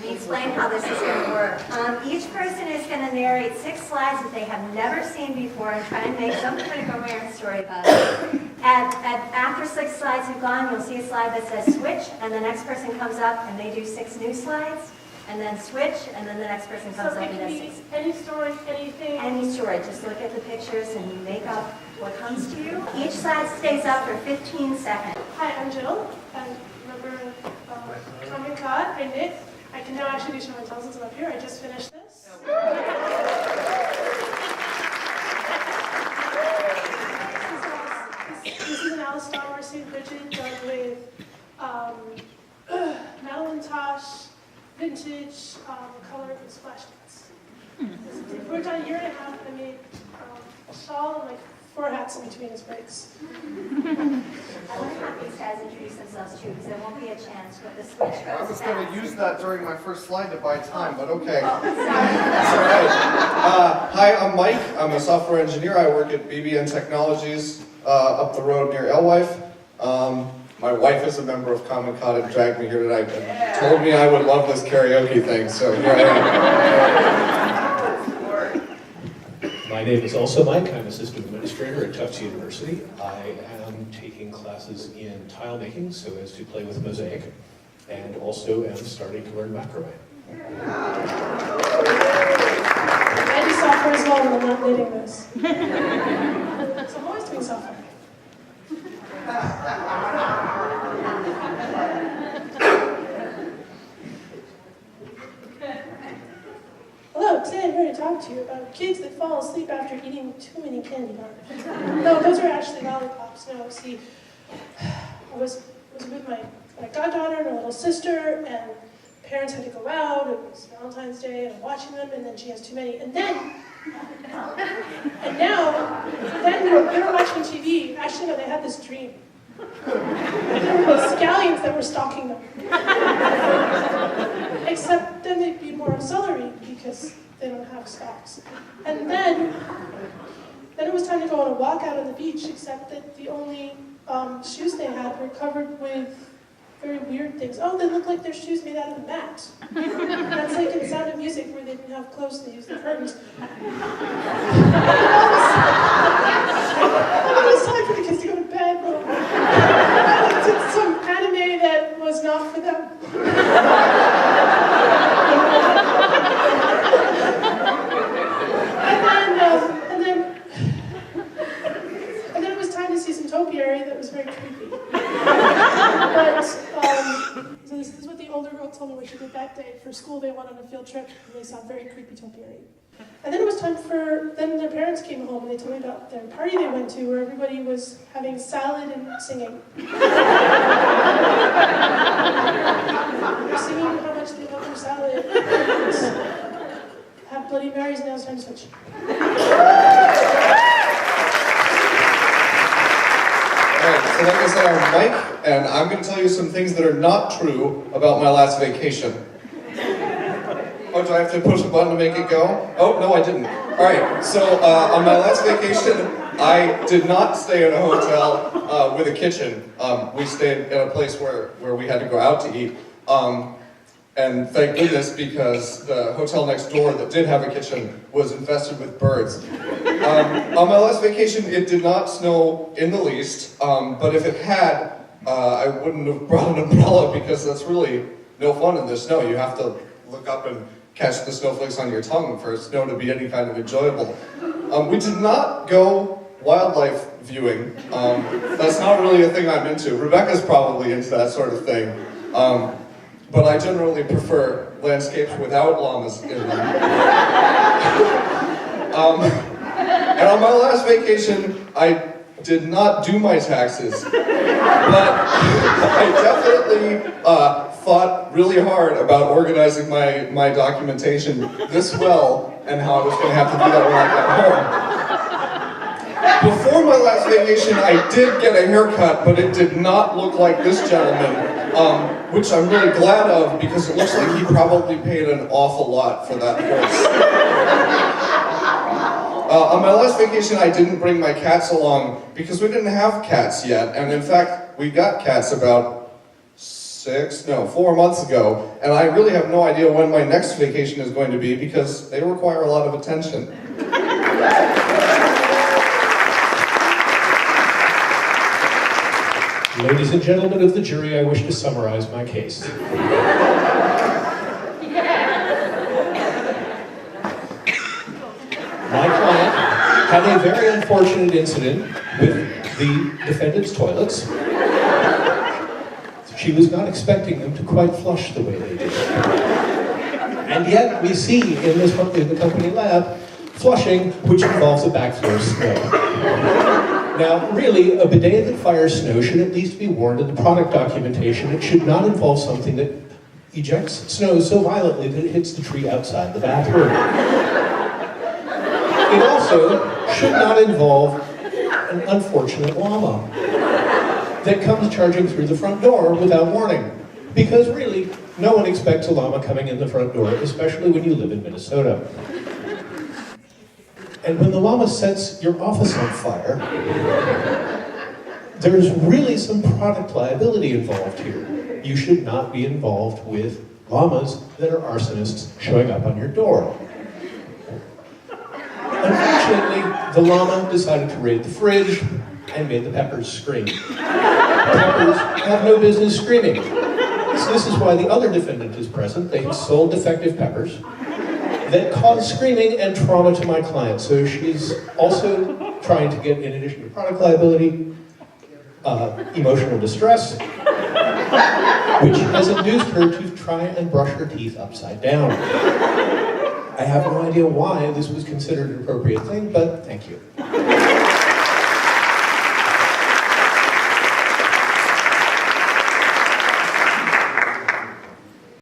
Let me explain how this is going to work. Each person is going to narrate 6 slides that they have never seen before and try and make some kind of coherent story about it. After 6 slides have gone, you'll see a slide that says switch, and the next person comes up and they do 6 new slides, and then switch, and then the next person comes up and does 6. Any story, anything? Any story. Just look at the pictures and you make up what comes to you. Each slide stays up for 15 seconds. Hi, I'm Jill. I'm a member of Common Cod. I knit. I can now actually do show and tells since I'm up here. I just finished this. This is an Alice Star Wars St. Bridget done with Madeline Tosh, vintage color and splash dance. We worked on a year and a half. I made a shawl and like 4 hats in between his breaks. I want to have these guys introduce themselves too, because there won't be a chance with the switch goes I was going to use that during my first slide to buy time, but okay. Oh, sorry. That's all right. Hi, I'm Mike. I'm a software engineer. I work at BBN Technologies up the road near Alewife. My wife is a member of Common Cod and dragged me here tonight and told me I would love this karaoke thing, so here I am. My name is also Mike. I'm a system administrator at Tufts University. I am taking classes in tile making so as to play with mosaic, and also am starting to learn macrame. I do software as well, and I'm not knitting this. So I'm always doing software. Hello, today I'm here to talk to you about kids that fall asleep after eating too many candy bars. No, those are actually lollipops. No, see, I was with my goddaughter and her little sister, and parents had to go out, it was Valentine's Day, and I'm watching them, and then she has too many, and then they were watching TV. Actually, no, they had this dream. And there were these scallions that were stalking them. Except then they'd be more of celery because they don't have stalks. And then it was time to go on a walk out on the beach, except that the only shoes they had were covered with very weird things. Oh, they look like they're shoes made out of a mat. That's like in Sound of Music where they didn't have clothes, they used the curtains. It was time for the kids to go to bed. I did some anime that was not for them. And then it was time to see some topiary that was very creepy. But, so this is what the older girl told me what she did that day. For school, they went on a field trip, and they saw very creepy topiary. And then it was time then their parents came home, and they told me about their party they went to, where everybody was having salad and singing. They're singing how much they love their salad, and have Bloody Marys, now it's time to switch. Alright, so like I said, I'm Mike, and I'm going to tell you some things that are not true about my last vacation. Oh, do I have to push a button to make it go? Oh, no, I didn't. Alright, so on my last vacation, I did not stay in a hotel with a kitchen. We stayed in a place where we had to go out to eat. And thank goodness, because the hotel next door that did have a kitchen was infested with birds. On my last vacation, it did not snow in the least, but if it had, I wouldn't have brought an umbrella because that's really no fun in the snow. You have to look up and catch the snowflakes on your tongue for snow to be any kind of enjoyable. We did not go wildlife viewing. That's not really a thing I'm into. Rebecca's probably into that sort of thing. But I generally prefer landscapes without llamas in them. And on my last vacation, I did not do my taxes, but I definitely thought really hard about organizing my documentation this well and how I was going to have to do that when I got home. Before my last vacation, I did get a haircut, but it did not look like this gentleman. Which I'm really glad of because it looks like he probably paid an awful lot for that horse. On my last vacation, I didn't bring my cats along because we didn't have cats yet, and in fact, we got cats about 4 months ago, and I really have no idea when my next vacation is going to be because they require a lot of attention. Ladies and gentlemen of the jury, I wish to summarize my case. My client had a very unfortunate incident with the defendant's toilets. She was not expecting them to quite flush the way they did. And yet we see in the company lab flushing, which involves a backflow of snow. Now, really, a bidet that fires snow should at least be warned in the product documentation. It should not involve something that ejects snow so violently that it hits the tree outside the bathroom. It also should not involve an unfortunate llama that comes charging through the front door without warning. Because really, no one expects a llama coming in the front door, especially when you live in Minnesota. And when the llama sets your office on fire, there's really some product liability involved here. You should not be involved with llamas that are arsonists showing up on your door. Unfortunately, the llama decided to raid the fridge and made the peppers scream. Peppers have no business screaming. So this is why the other defendant is present. They have sold defective peppers that cause screaming and trauma to my client. So she's also trying to get, in addition to product liability, emotional distress, which has induced her to try and brush her teeth upside down. I have no idea why this was considered an appropriate thing, but thank you.